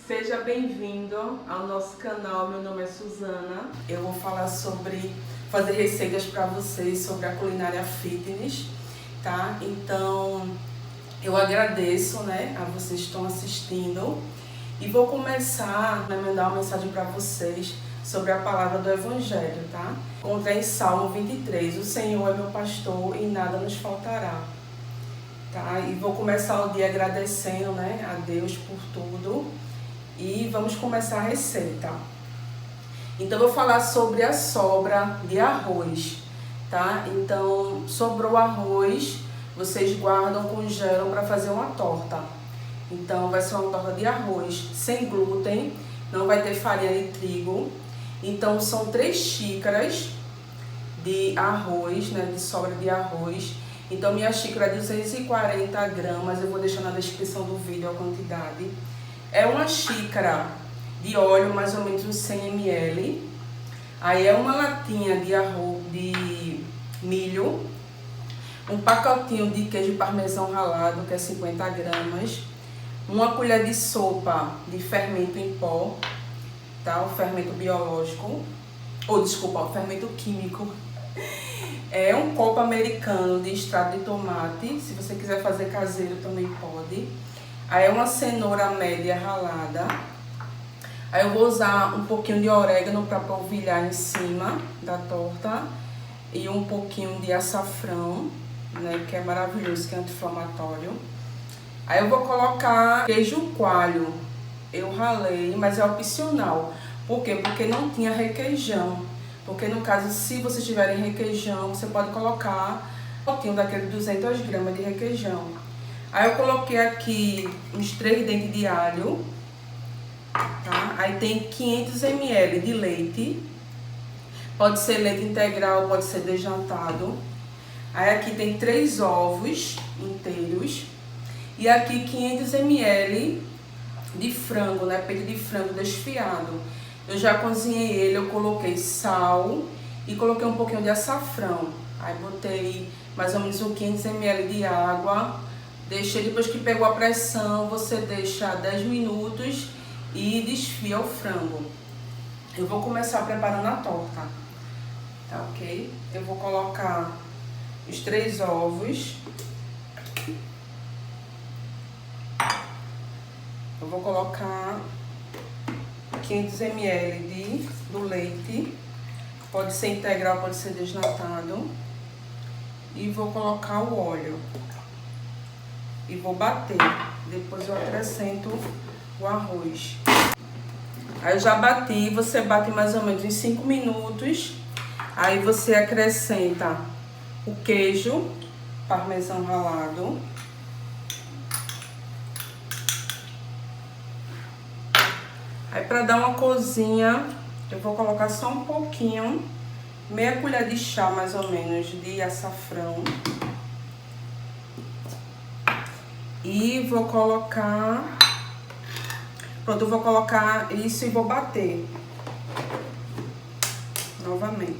Seja bem-vindo ao nosso canal. Meu nome é Suzana. Eu vou falar sobre fazer receitas para vocês sobre a culinária fitness, tá? Então, eu agradeço, a vocês que estão assistindo e vou começar a mandar uma mensagem para vocês sobre a palavra do Evangelho, tá? Encontra em Salmo 23, o Senhor é meu pastor e nada nos faltará. Tá? E vou começar o dia agradecendo, a Deus por tudo. E vamos começar a receita. Então, eu vou falar sobre a sobra de arroz, tá? Então, sobrou arroz, vocês guardam, congelam para fazer uma torta. Então, vai ser uma torta de arroz sem glúten, não vai ter farinha de trigo. Então, são 3 xícaras de arroz, de sobra de arroz. Então, minha xícara é 240 gramas, eu vou deixar na descrição do vídeo a quantidade. É uma xícara de óleo, mais ou menos uns 100 ml. Aí é uma latinha de arroz, de milho. Um pacotinho de queijo parmesão ralado, que é 50 gramas. Uma colher de sopa de fermento em pó, tá? O fermento biológico. O fermento químico. É um copo americano de extrato de tomate. Se você quiser fazer caseiro, também pode. Aí é uma cenoura média ralada. Aí eu vou usar um pouquinho de orégano para polvilhar em cima da torta. E um pouquinho de açafrão, que é maravilhoso, que é anti-inflamatório. Aí eu vou colocar queijo coalho. Eu ralei, mas é opcional. Por quê? Porque não tinha requeijão. Porque no caso, se vocês tiverem requeijão, você pode colocar um pouquinho daquele 200 gramas de requeijão. Aí eu coloquei aqui uns 3 dentes de alho, tá? Aí tem 500 ml de leite. Pode ser leite integral, pode ser desnatado. Aí aqui tem 3 ovos inteiros. E aqui 500 ml de frango, peito de frango desfiado. Eu já cozinhei ele, eu coloquei sal e coloquei um pouquinho de açafrão. Aí botei mais ou menos uns 500 ml de água. Deixei, depois que pegou a pressão, você deixa 10 minutos e desfia o frango. Eu vou começar preparando a torta, tá ok? Eu vou colocar os 3 ovos. Eu vou colocar 500 ml do leite. Pode ser integral, pode ser desnatado. E vou colocar o óleo. E vou bater. Depois eu acrescento o arroz. Aí eu já bati, você bate mais ou menos em 5 minutos. Aí você acrescenta o queijo parmesão ralado. Aí para dar uma corzinha, eu vou colocar só um pouquinho, meia colher de chá mais ou menos de açafrão. E vou colocar... Pronto, eu vou colocar isso e vou bater novamente.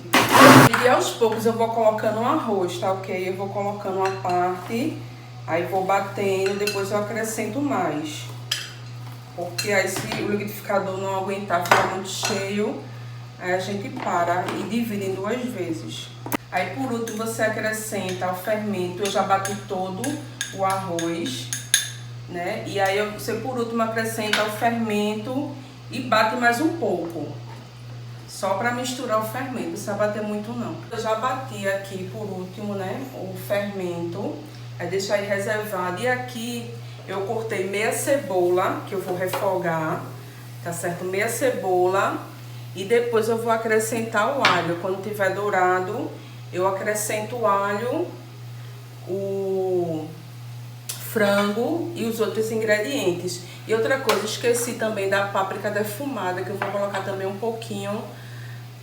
E aos poucos eu vou colocando o arroz, tá ok? Eu vou colocando uma parte, aí vou batendo, depois eu acrescento mais. Porque aí se o liquidificador não aguentar, ficar muito cheio, aí a gente para e divide em 2 vezes. Aí por último você acrescenta o fermento, eu já bati todo o arroz, E aí você por último acrescenta o fermento e bate mais um pouco. Só para misturar o fermento, não precisa bater muito não. Eu já bati aqui por último, o fermento. Aí deixa aí reservado. E aqui eu cortei meia cebola, que eu vou refogar, tá certo? Meia cebola. E depois eu vou acrescentar o alho. Quando tiver dourado, eu acrescento o alho, o frango e os outros ingredientes. E outra coisa, esqueci também da páprica defumada, que eu vou colocar também um pouquinho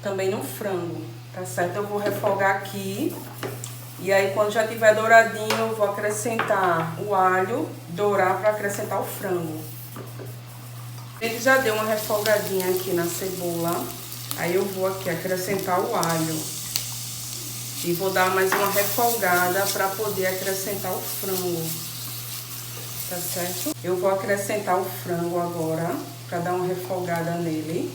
também no frango, tá certo? Eu vou refogar aqui. E aí quando já tiver douradinho, eu vou acrescentar o alho, dourar para acrescentar o frango. Ele já deu uma refogadinha aqui na cebola. Aí eu vou aqui acrescentar o alho. E vou dar mais uma refogada para poder acrescentar o frango. Tá certo? Eu vou acrescentar o frango agora. para dar uma refogada nele.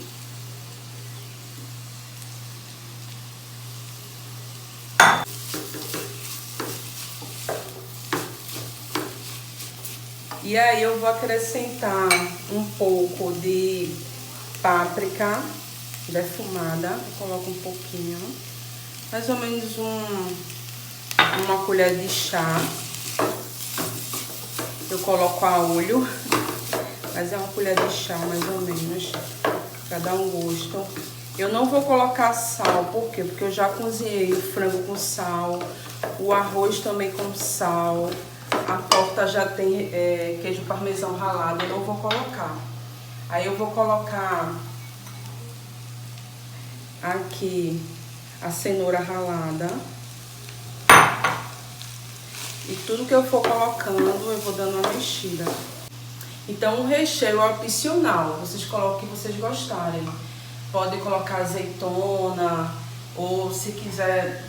E aí eu vou acrescentar um pouco de páprica defumada. Eu coloco um pouquinho, mais ou menos uma colher de chá. Eu coloco a olho, mas é uma colher de chá mais ou menos, para dar um gosto. Eu não vou colocar sal, por quê? Porque eu já cozinhei o frango com sal, o arroz também com sal. A torta já tem queijo parmesão ralado, eu não vou colocar. Aí eu vou colocar aqui a cenoura ralada. E tudo que eu for colocando, eu vou dando uma mexida. Então o recheio é opcional, vocês colocam o que vocês gostarem. Pode colocar azeitona, ou se quiser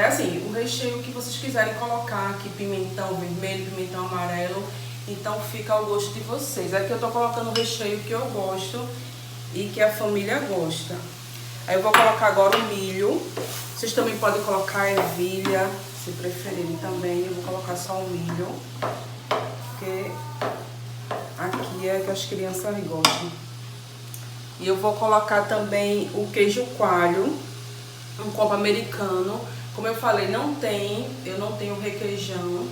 assim, o recheio que vocês quiserem colocar aqui, pimentão vermelho, pimentão amarelo, então fica ao gosto de vocês. Aqui eu tô colocando o recheio que eu gosto e que a família gosta. Aí eu vou colocar agora o milho, vocês também podem colocar ervilha, se preferirem também. Eu vou colocar só o milho, porque aqui é que as crianças gostam. E eu vou colocar também o queijo coalho, um copo americano. Como eu falei, eu não tenho requeijão.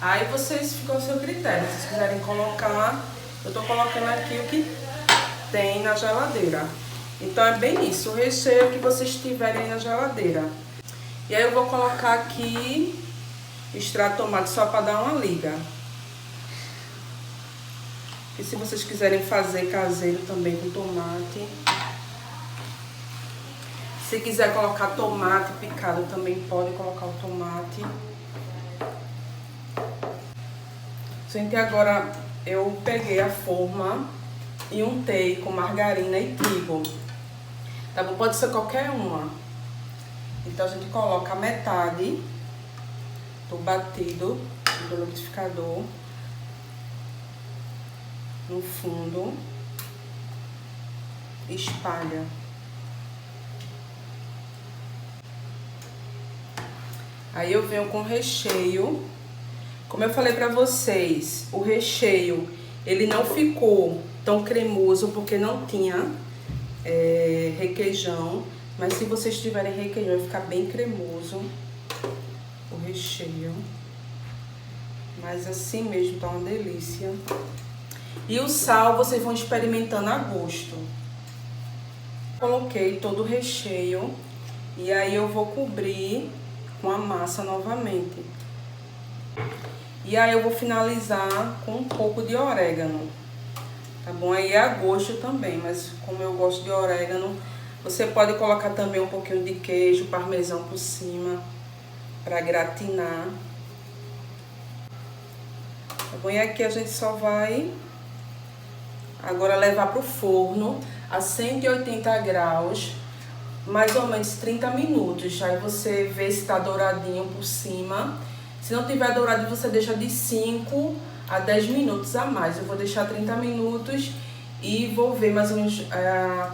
Aí vocês ficam ao seu critério. Se vocês quiserem colocar, eu tô colocando aqui o que tem na geladeira. Então é bem isso, o recheio que vocês tiverem na geladeira. E aí eu vou colocar aqui extrato de tomate só para dar uma liga. E se vocês quiserem fazer caseiro também com tomate. Se quiser colocar tomate picado, também pode colocar o tomate. Gente, agora eu peguei a forma e untei com margarina e trigo. Tá bom? Pode ser qualquer uma. Então a gente coloca a metade do batido do liquidificador no fundo, espalha. Aí eu venho com o recheio. Como eu falei pra vocês, o recheio, ele não ficou tão cremoso porque não tinha requeijão. Mas se vocês tiverem requeijão, vai ficar bem cremoso o recheio. Mas assim mesmo tá uma delícia. E o sal vocês vão experimentando a gosto. Coloquei todo o recheio e aí eu vou cobrir com a massa novamente. E aí eu vou finalizar com um pouco de orégano. Tá bom? Aí é a gosto também, mas como eu gosto de orégano, você pode colocar também um pouquinho de queijo parmesão por cima para gratinar. Tá bom? E aqui a gente só vai agora levar pro forno a 180 graus, mais ou menos 30 minutos. Aí você vê se tá douradinho por cima. Se não tiver dourado, você deixa de 5 a 10 minutos a mais. Eu vou deixar 30 minutos e vou ver mais ou menos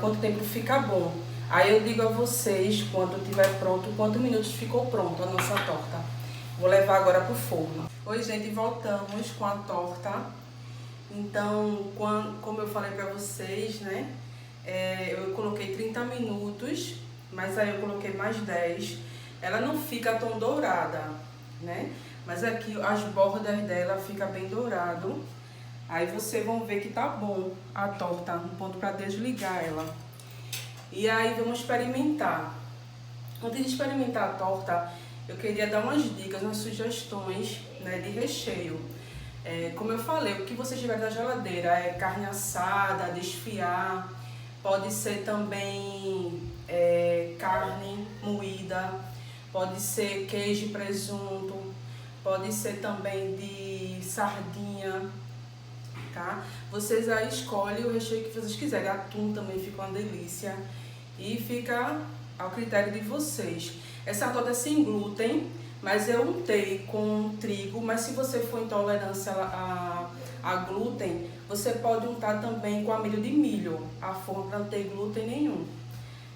quanto tempo fica bom. Aí eu digo a vocês, quando estiver pronto, quantos minutos ficou pronto a nossa torta. Vou levar agora pro forno. Oi, gente, voltamos com a torta. Então, como eu falei pra vocês, né, eu coloquei 30 minutos, mas aí eu coloquei mais 10. Ela não fica tão dourada, né, mas aqui as bordas dela fica bem dourado. Aí vocês vão ver que tá bom a torta, um ponto pra desligar ela. E aí vamos experimentar. Antes de experimentar a torta, eu queria dar umas dicas, umas sugestões, né, de recheio. Como eu falei, o que você tiver na geladeira é carne assada, desfiar, pode ser também carne moída, pode ser queijo e presunto, pode ser também de sardinha, tá? Vocês aí escolhem o recheio que vocês quiserem. Atum também fica uma delícia e fica ao critério de vocês. Essa torta é sem glúten, mas eu untei com trigo, mas se você for intolerância a glúten, Você pode untar também com amido de milho, a forma para não ter glúten nenhum.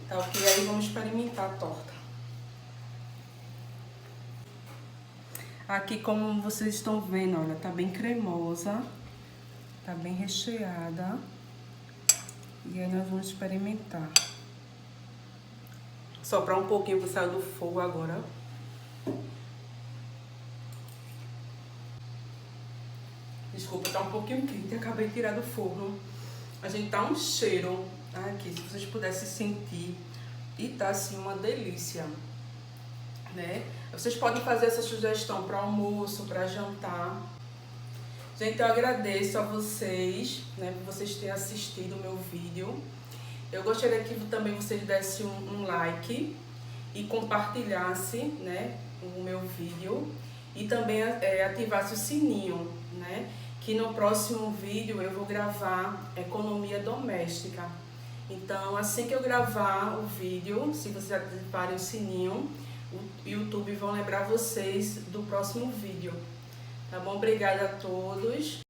Tá ok? Aí vamos experimentar a torta. Aqui, como vocês estão vendo, olha, tá bem cremosa, tá bem recheada. E aí nós vamos experimentar. Soprar um pouquinho para sair do fogo agora. Desculpa, tá um pouquinho quente, acabei de tirar do forno. A gente tá um cheiro aqui, se vocês pudessem sentir. E tá assim uma delícia, né? Vocês podem fazer essa sugestão para almoço, para jantar. Gente, eu agradeço a vocês, né, por vocês terem assistido o meu vídeo. Eu gostaria que também vocês dessem um like e compartilhassem, né, o meu vídeo. E também ativasse o sininho, né? Que no próximo vídeo eu vou gravar economia doméstica. Então, assim que eu gravar o vídeo, se vocês ativarem o sininho, o YouTube vão lembrar vocês do próximo vídeo. Tá bom? Obrigada a todos.